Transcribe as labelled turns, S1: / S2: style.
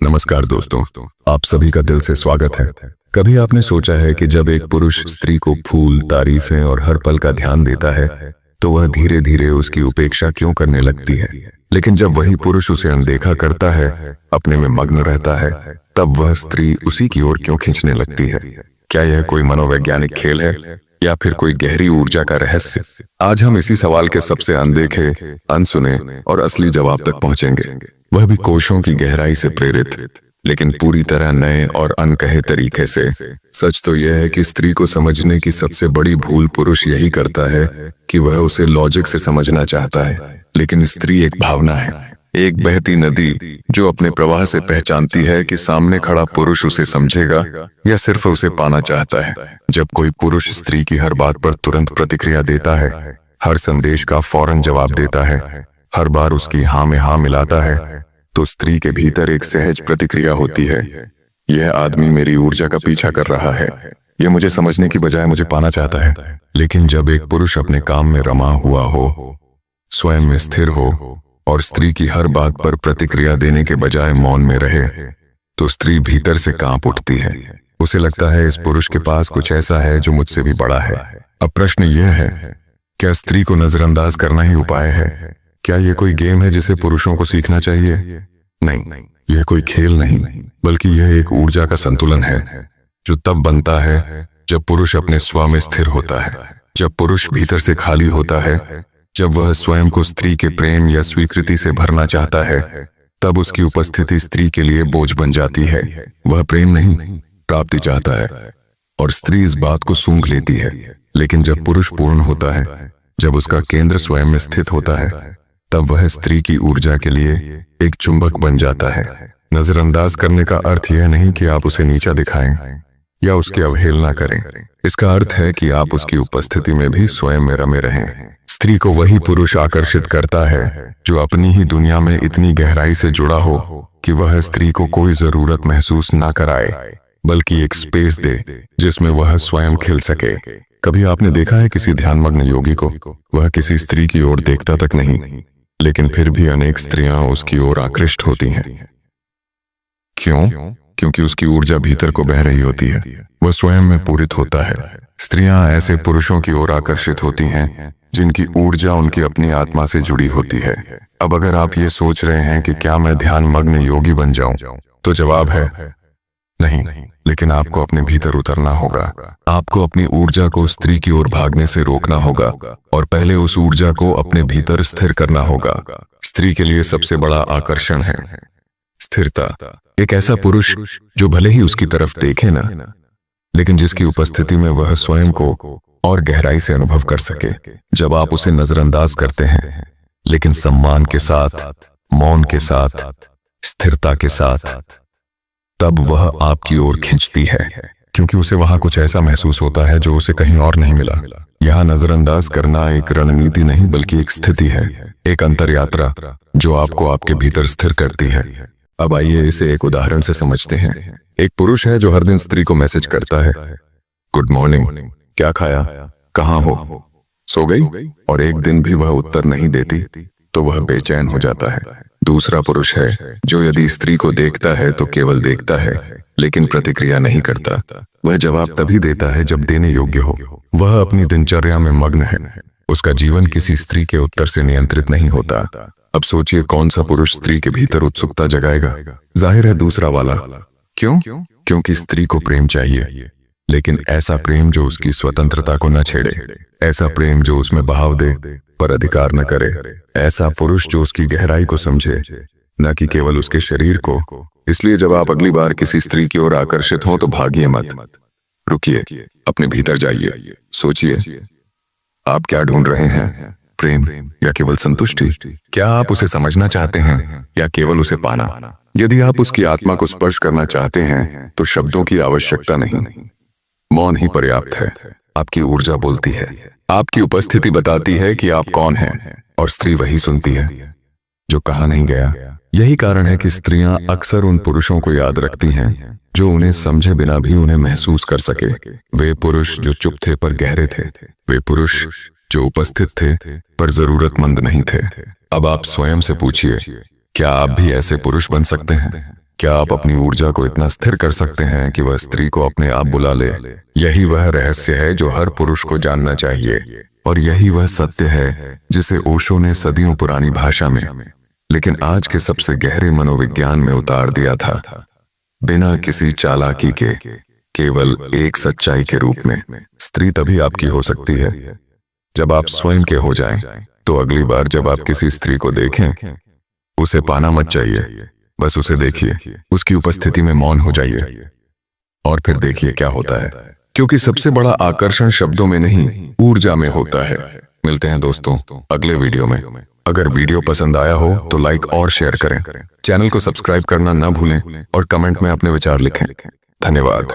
S1: नमस्कार दोस्तों, आप सभी का दिल से स्वागत है। कभी आपने सोचा है कि जब एक पुरुष स्त्री को फूल, तारीफें और हर पल का ध्यान देता है तो वह धीरे धीरे उसकी उपेक्षा क्यों करने लगती है? लेकिन जब वही पुरुष उसे अनदेखा करता है, अपने में मग्न रहता है, तब वह स्त्री उसी की ओर क्यों खींचने लगती है? क्या यह कोई मनोवैज्ञानिक खेल है या फिर कोई गहरी ऊर्जा का रहस्य? आज हम इसी सवाल के सबसे अनदेखे, अनसुने और असली जवाब तक पहुंचेंगे, वह भी कोशों की गहराई से प्रेरित, लेकिन पूरी तरह नए और अनकहे तरीके से। सच तो यह है कि स्त्री को समझने की सबसे बड़ी भूल पुरुष यही करता है कि वह उसे लॉजिक से समझना चाहता है, लेकिन स्त्री एक भावना है, एक बहती नदी जो अपने प्रवाह से पहचानती है कि सामने खड़ा पुरुष उसे समझेगा या सिर्फ उसे पाना चाहता है। जब कोई पुरुष स्त्री की हर बात पर तुरंत प्रतिक्रिया देता है, हर संदेश का फौरन जवाब देता है, हर बार उसकी हाँ में हाँ मिलाता है, तो स्त्री के भीतर एक सहज प्रतिक्रिया होती है, यह आदमी मेरी ऊर्जा का पीछा कर रहा है, यह मुझे समझने की बजाय मुझे पाना चाहता है। लेकिन जब एक पुरुष अपने काम में रमा हुआ हो, स्वयं में स्थिर हो और स्त्री की हर बात पर प्रतिक्रिया देने के बजाय मौन में रहे, तो स्त्री भीतर से कांप उठती है। उसे लगता है इस पुरुष के पास कुछ ऐसा है जो मुझसे भी बड़ा है। अब प्रश्न यह है, क्या स्त्री को नजरअंदाज करना ही उपाय है? क्या यह कोई गेम है जिसे पुरुषों को सीखना चाहिए? नहीं, यह कोई खेल नहीं, बल्कि यह एक ऊर्जा का संतुलन है जो तब बनता है जब पुरुष अपने स्व में स्थिर होता है, जब पुरुष भीतर से खाली होता है, जब वह स्वयं को स्त्री के प्रेम या स्वीकृति से भरना चाहता है, तब उसकी उपस्थिति स्त्री के लिए बोझ बन जाती है। वह प्रेम नहीं, प्राप्ति चाहता है और स्त्री इस बात को सूंघ लेती है। लेकिन जब पुरुष पूर्ण होता है, जब उसका केंद्र स्वयं में स्थित होता है, तब वह स्त्री की ऊर्जा के लिए एक चुंबक बन जाता है। नजरअंदाज करने का अर्थ यह नहीं कि आप उसे नीचा दिखाएं या उसकी अवहेलना करें। इसका अर्थ है कि आप उसकी उपस्थिति में भी स्वयं में रमे रहें। स्त्री को वही पुरुष आकर्षित करता है जो अपनी ही दुनिया में इतनी गहराई से जुड़ा हो कि वह स्त्री को कोई जरूरत महसूस ना कराए, बल्कि एक स्पेस दे जिसमें वह स्वयं खिल सके। कभी आपने देखा है किसी ध्यानमग्न योगी को? वह किसी स्त्री की ओर देखता तक नहीं, लेकिन फिर भी अनेक स्त्रियां उसकी ओर आकृष्ट होती हैं। क्यों? क्योंकि उसकी ऊर्जा भीतर को बह रही होती है, वह स्वयं में पूरित होता है। स्त्रियां ऐसे पुरुषों की ओर आकर्षित होती हैं जिनकी ऊर्जा उनकी अपनी आत्मा से जुड़ी होती है। अब अगर आप ये सोच रहे हैं कि क्या मैं ध्यानमग्न योगी बन जाऊं, तो जवाब है नहीं, लेकिन आपको अपने भीतर उतरना होगा। आपको अपनी ऊर्जा को स्त्री की ओर भागने से रोकना होगा और पहले उस ऊर्जा को अपने भीतर स्थिर करना होगा। स्त्री के लिए सबसे बड़ा आकर्षण है स्थिरता। एक ऐसा पुरुष जो भले ही उसकी तरफ देखे ना, लेकिन जिसकी उपस्थिति में वह स्वयं को और गहराई से अनुभव कर सके। जब आप उसे नजरअंदाज करते हैं, लेकिन सम्मान के साथ, मौन के साथ, स्थिरता के साथ, तब वह आपकी ओर खींचती है, क्योंकि उसे वहां कुछ ऐसा महसूस होता है जो उसे कहीं और नहीं मिला। यहाँ नजरअंदाज करना एक रणनीति नहीं, बल्कि एक स्थिति है, एक अंतर यात्रा जो आपको आपके भीतर स्थिर करती है। अब आइए इसे एक उदाहरण से समझते हैं। एक पुरुष है जो हर दिन स्त्री को मैसेज करता है, गुड मॉर्निंग, क्या खाया, कहाँ हो, सो गई? और एक दिन भी वह उत्तर नहीं देती तो वह बेचैन हो जाता है। दूसरा पुरुष है जो यदि स्त्री को देखता है तो केवल देखता है, लेकिन प्रतिक्रिया नहीं करता। वह जवाब तभी देता है जब देने योग्य हो। वह अपनी दिनचर्या में मग्न है, उसका जीवन किसी स्त्री के उत्तर से नियंत्रित नहीं होता। अब सोचिए कौन सा पुरुष स्त्री के भीतर उत्सुकता जगाएगा? जाहिर है दूसरा वाला। क्यों? क्योंकि स्त्री को प्रेम चाहिए, लेकिन ऐसा प्रेम जो उसकी स्वतंत्रता को न छेड़े, ऐसा प्रेम जो उसमें बहाव दे पर अधिकार न करे, ऐसा पुरुष जो उसकी गहराई को समझे, न कि केवल उसके शरीर को। इसलिए जब आप अगली बार किसी स्त्री की ओर आकर्षित हो तो भागिए मत, रुकिए, अपने भीतर जाइए, सोचिए आप क्या ढूंढ रहे हैं, प्रेम या केवल संतुष्टि? क्या आप उसे समझना चाहते हैं या केवल उसे पाना? यदि आप उसकी आत्मा को स्पर्श करना चाहते हैं तो शब्दों की आवश्यकता नहीं, मौन ही पर्याप्त है। आपकी ऊर्जा बोलती है, आपकी उपस्थिति बताती है कि आप कौन हैं, और स्त्री वही सुनती है जो कहा नहीं गया। यही कारण है कि स्त्रियां अक्सर उन पुरुषों को याद रखती हैं जो उन्हें समझे बिना भी उन्हें महसूस कर सके। वे पुरुष जो चुप थे पर गहरे थे, वे पुरुष जो उपस्थित थे पर जरूरतमंद नहीं थे। अब आप स्वयं से पूछिए, क्या आप भी ऐसे पुरुष बन सकते हैं? क्या आप अपनी ऊर्जा को इतना स्थिर कर सकते हैं कि वह स्त्री को अपने आप बुला ले? यही वह रहस्य है जो हर पुरुष को जानना चाहिए, और यही वह सत्य है जिसे ओशो ने सदियों पुरानी भाषा में, लेकिन आज के सबसे गहरे मनोविज्ञान में उतार दिया था, बिना किसी चालाकी के, केवल एक सच्चाई के रूप में। स्त्री तभी आपकी हो सकती है जब आप स्वयं के हो जाएं। तो अगली बार जब आप किसी स्त्री को देखें, उसे पाना मत चाहिए, बस उसे देखिए, उसकी उपस्थिति में मौन हो जाइए और फिर देखिए क्या होता है, क्योंकि सबसे बड़ा आकर्षण शब्दों में नहीं, ऊर्जा में होता है। मिलते हैं दोस्तों अगले वीडियो में। अगर वीडियो पसंद आया हो तो लाइक और शेयर करें, चैनल को सब्सक्राइब करना ना भूलें और कमेंट में अपने विचार लिखें। धन्यवाद।